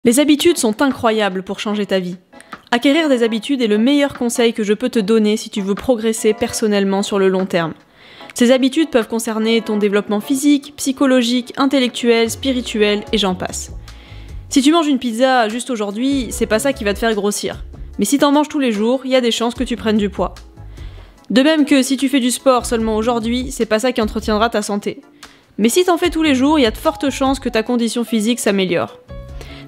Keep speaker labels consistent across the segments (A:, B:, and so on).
A: Les habitudes sont incroyables pour changer ta vie. Acquérir des habitudes est le meilleur conseil que je peux te donner si tu veux progresser personnellement sur le long terme. Ces habitudes peuvent concerner ton développement physique, psychologique, intellectuel, spirituel et j'en passe. Si tu manges une pizza juste aujourd'hui, c'est pas ça qui va te faire grossir. Mais si t'en manges tous les jours, il y a des chances que tu prennes du poids. De même que si tu fais du sport seulement aujourd'hui, c'est pas ça qui entretiendra ta santé. Mais si t'en fais tous les jours, il y a de fortes chances que ta condition physique s'améliore.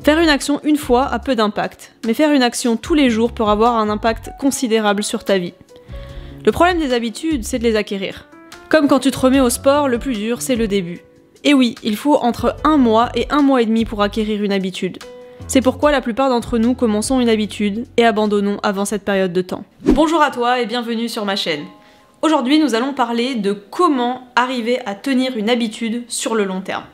A: Faire une action une fois a peu d'impact, mais faire une action tous les jours peut avoir un impact considérable sur ta vie. Le problème des habitudes, c'est de les acquérir. Comme quand tu te remets au sport, le plus dur, c'est le début. Et oui, il faut entre 1 mois et 1 mois et demi pour acquérir une habitude. C'est pourquoi la plupart d'entre nous commençons une habitude et abandonnons avant cette période de temps. Bonjour à toi et bienvenue sur ma chaîne. Aujourd'hui, nous allons parler de comment arriver à tenir une habitude sur le long terme.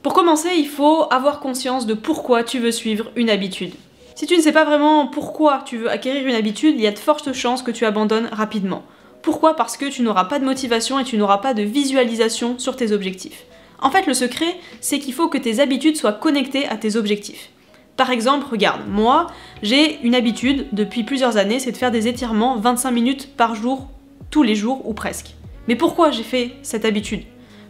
A: Pour commencer, il faut avoir conscience de pourquoi tu veux suivre une habitude. Si tu ne sais pas vraiment pourquoi tu veux acquérir une habitude, il y a de fortes chances que tu abandonnes rapidement. Pourquoi ? Parce que tu n'auras pas de motivation et tu n'auras pas de visualisation sur tes objectifs. En fait, le secret, c'est qu'il faut que tes habitudes soient connectées à tes objectifs. Par exemple, regarde, moi, j'ai une habitude depuis plusieurs années, c'est de faire des étirements 25 minutes par jour, tous les jours ou presque. Mais pourquoi j'ai fait cette habitude ?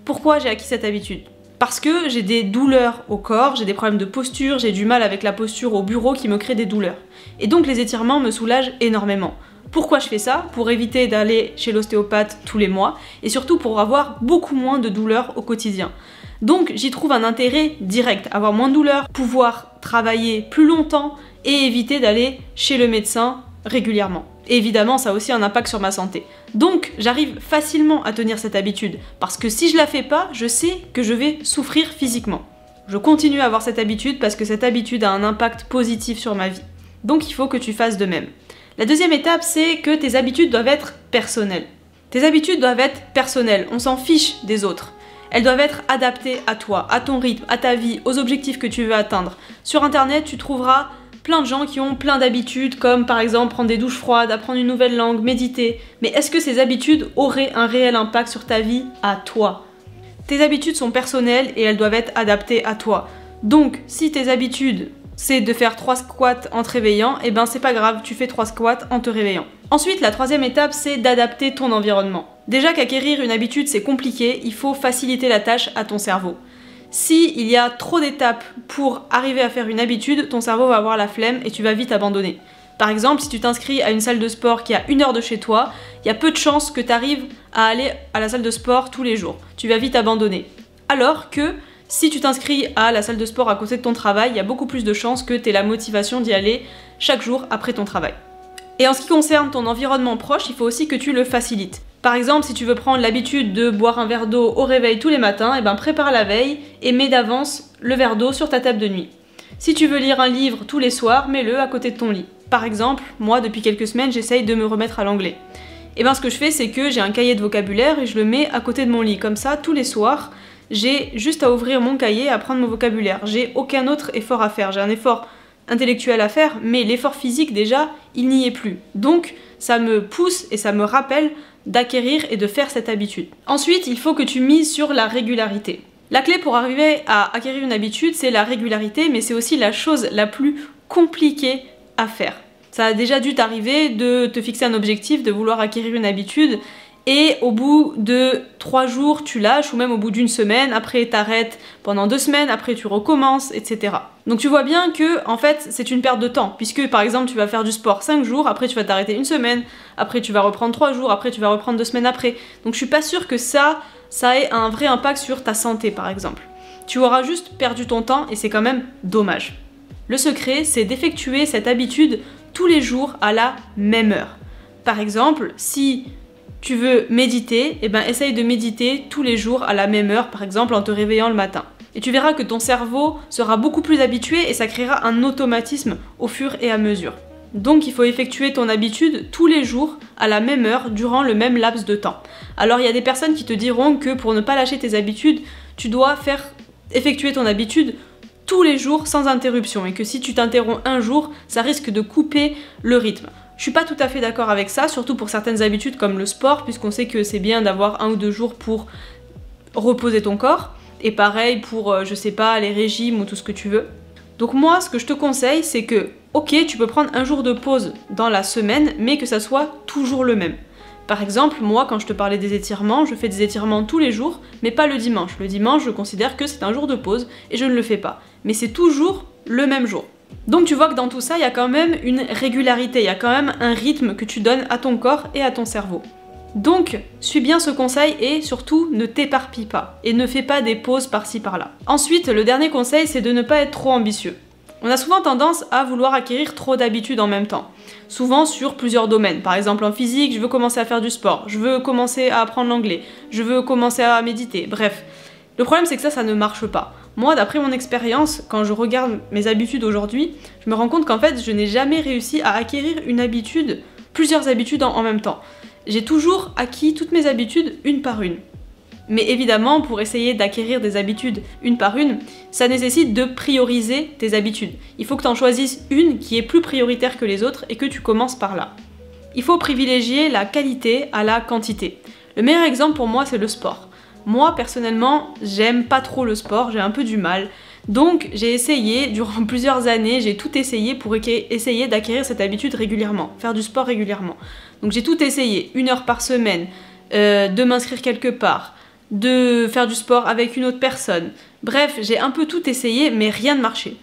A: Pourquoi j'ai acquis cette habitude ? Parce que j'ai des douleurs au corps, j'ai des problèmes de posture, j'ai du mal avec la posture au bureau qui me crée des douleurs. Et donc les étirements me soulagent énormément. Pourquoi je fais ça ? Pour éviter d'aller chez l'ostéopathe tous les mois et surtout pour avoir beaucoup moins de douleurs au quotidien. Donc j'y trouve un intérêt direct, avoir moins de douleurs, pouvoir travailler plus longtemps et éviter d'aller chez le médecin régulièrement. Et évidemment, ça a aussi un impact sur ma santé. Donc, j'arrive facilement à tenir cette habitude, parce que si je la fais pas, je sais que je vais souffrir physiquement. Je continue à avoir cette habitude parce que cette habitude a un impact positif sur ma vie. Donc, il faut que tu fasses de même. La deuxième étape, c'est que tes habitudes doivent être personnelles. Tes habitudes doivent être personnelles, on s'en fiche des autres. Elles doivent être adaptées à toi, à ton rythme, à ta vie, aux objectifs que tu veux atteindre. Sur internet, tu trouveras plein de gens qui ont plein d'habitudes, comme par exemple prendre des douches froides, apprendre une nouvelle langue, méditer. Mais est-ce que ces habitudes auraient un réel impact sur ta vie à toi ? Tes habitudes sont personnelles et elles doivent être adaptées à toi. Donc, si tes habitudes, c'est de faire 3 squats en te réveillant, et ben c'est pas grave, tu fais 3 squats en te réveillant. Ensuite, la troisième étape, c'est d'adapter ton environnement. Déjà qu'acquérir une habitude, c'est compliqué, il faut faciliter la tâche à ton cerveau. Si il y a trop d'étapes pour arriver à faire une habitude, ton cerveau va avoir la flemme et tu vas vite abandonner. Par exemple, si tu t'inscris à une salle de sport qui est à 1 heure de chez toi, il y a peu de chances que tu arrives à aller à la salle de sport tous les jours. Tu vas vite abandonner. Alors que si tu t'inscris à la salle de sport à côté de ton travail, il y a beaucoup plus de chances que tu aies la motivation d'y aller chaque jour après ton travail. Et en ce qui concerne ton environnement proche, il faut aussi que tu le facilites. Par exemple, si tu veux prendre l'habitude de boire un verre d'eau au réveil tous les matins, eh ben prépare la veille et mets d'avance le verre d'eau sur ta table de nuit. Si tu veux lire un livre tous les soirs, mets-le à côté de ton lit. Par exemple, moi depuis quelques semaines, j'essaye de me remettre à l'anglais. Et ben ce que je fais, c'est que j'ai un cahier de vocabulaire et je le mets à côté de mon lit. Comme ça, tous les soirs, j'ai juste à ouvrir mon cahier et à prendre mon vocabulaire. J'ai aucun autre effort à faire. J'ai un effort intellectuel à faire, mais l'effort physique déjà, il n'y est plus. Donc, ça me pousse et ça me rappelle d'acquérir et de faire cette habitude. Ensuite, il faut que tu mises sur la régularité. La clé pour arriver à acquérir une habitude, c'est la régularité, mais c'est aussi la chose la plus compliquée à faire. Ça a déjà dû t'arriver de te fixer un objectif, de vouloir acquérir une habitude, et au bout de 3 jours, tu lâches, ou même au bout d'1 semaine, après t'arrêtes pendant 2 semaines, après tu recommences, etc. Donc tu vois bien que, en fait, c'est une perte de temps, puisque par exemple, tu vas faire du sport 5 jours, après tu vas t'arrêter 1 semaine, après tu vas reprendre 3 jours, après tu vas reprendre 2 semaines après. Donc je suis pas sûre que ça ait un vrai impact sur ta santé, par exemple. Tu auras juste perdu ton temps, et c'est quand même dommage. Le secret, c'est d'effectuer cette habitude tous les jours à la même heure. Par exemple, si tu veux méditer, eh ben essaye de méditer tous les jours à la même heure, par exemple en te réveillant le matin. Et tu verras que ton cerveau sera beaucoup plus habitué et ça créera un automatisme au fur et à mesure. Donc il faut effectuer ton habitude tous les jours à la même heure durant le même laps de temps. Alors il y a des personnes qui te diront que pour ne pas lâcher tes habitudes, tu dois effectuer ton habitude tous les jours sans interruption et que si tu t'interromps un jour, ça risque de couper le rythme. Je suis pas tout à fait d'accord avec ça, surtout pour certaines habitudes comme le sport, puisqu'on sait que c'est bien d'avoir 1 ou 2 jours pour reposer ton corps. Et pareil pour, je sais pas, les régimes ou tout ce que tu veux. Donc moi, ce que je te conseille, c'est que, ok, tu peux prendre un jour de pause dans la semaine, mais que ça soit toujours le même. Par exemple, moi, quand je te parlais des étirements, je fais des étirements tous les jours, mais pas le dimanche. Le dimanche, je considère que c'est un jour de pause et je ne le fais pas. Mais c'est toujours le même jour. Donc tu vois que dans tout ça, il y a quand même une régularité, il y a quand même un rythme que tu donnes à ton corps et à ton cerveau. Donc, suis bien ce conseil et surtout ne t'éparpille pas et ne fais pas des pauses par-ci par-là. Ensuite, le dernier conseil, c'est de ne pas être trop ambitieux. On a souvent tendance à vouloir acquérir trop d'habitudes en même temps, souvent sur plusieurs domaines. Par exemple en physique, je veux commencer à faire du sport, je veux commencer à apprendre l'anglais, je veux commencer à méditer, bref. Le problème c'est que ça ne marche pas. Moi, d'après mon expérience, quand je regarde mes habitudes aujourd'hui, je me rends compte qu'en fait, je n'ai jamais réussi à acquérir une habitude, plusieurs habitudes en même temps. J'ai toujours acquis toutes mes habitudes une par une. Mais évidemment, pour essayer d'acquérir des habitudes une par une, ça nécessite de prioriser tes habitudes. Il faut que tu en choisisses une qui est plus prioritaire que les autres et que tu commences par là. Il faut privilégier la qualité à la quantité. Le meilleur exemple pour moi, c'est le sport. Moi, personnellement, j'aime pas trop le sport, j'ai un peu du mal. Donc, j'ai essayé, durant plusieurs années, j'ai tout essayé pour essayer d'acquérir cette habitude régulièrement, faire du sport régulièrement. Donc j'ai tout essayé, 1 heure par semaine, de m'inscrire quelque part, de faire du sport avec une autre personne. Bref, j'ai un peu tout essayé, mais rien ne marchait.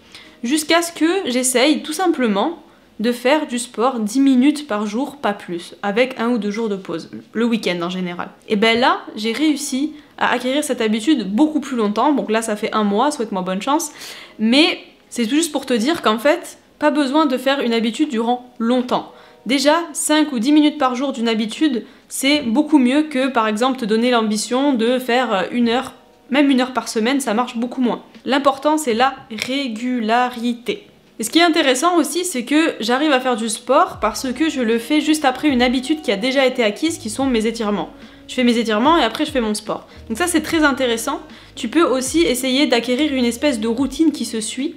A: Jusqu'à ce que j'essaye tout simplement de faire du sport 10 minutes par jour, pas plus, avec 1 ou 2 jours de pause, le week-end en général. Et ben là, j'ai réussi à acquérir cette habitude beaucoup plus longtemps, donc là ça fait 1 mois, souhaite-moi bonne chance, mais c'est juste pour te dire qu'en fait, pas besoin de faire une habitude durant longtemps. Déjà, 5 ou 10 minutes par jour d'une habitude, c'est beaucoup mieux que par exemple te donner l'ambition de faire 1 heure, même 1 heure par semaine, ça marche beaucoup moins. L'important c'est la régularité. Et ce qui est intéressant aussi, c'est que j'arrive à faire du sport parce que je le fais juste après une habitude qui a déjà été acquise, qui sont mes étirements. Je fais mes étirements et après je fais mon sport. Donc ça c'est très intéressant. Tu peux aussi essayer d'acquérir une espèce de routine qui se suit.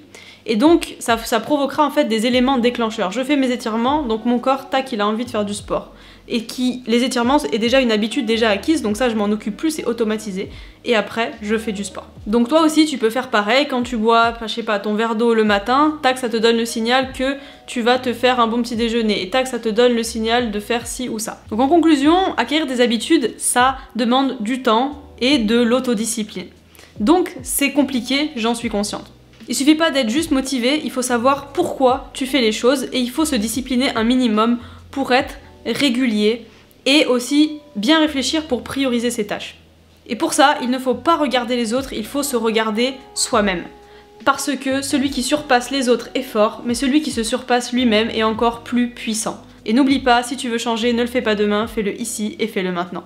A: Et donc ça provoquera en fait des éléments déclencheurs. Je fais mes étirements, donc mon corps, tac, il a envie de faire du sport. Et les étirements est déjà une habitude déjà acquise, donc ça je m'en occupe plus, c'est automatisé. Et après, je fais du sport. Donc toi aussi tu peux faire pareil, quand tu bois, je sais pas, ton verre d'eau le matin, tac, ça te donne le signal que tu vas te faire un bon petit déjeuner. Et tac, ça te donne le signal de faire ci ou ça. Donc en conclusion, acquérir des habitudes, ça demande du temps et de l'autodiscipline. Donc c'est compliqué, j'en suis consciente. Il suffit pas d'être juste motivé, il faut savoir pourquoi tu fais les choses et il faut se discipliner un minimum pour être régulier et aussi bien réfléchir pour prioriser ses tâches. Et pour ça, il ne faut pas regarder les autres, il faut se regarder soi-même. Parce que celui qui surpasse les autres est fort, mais celui qui se surpasse lui-même est encore plus puissant. Et n'oublie pas, si tu veux changer, ne le fais pas demain, fais-le ici et fais-le maintenant.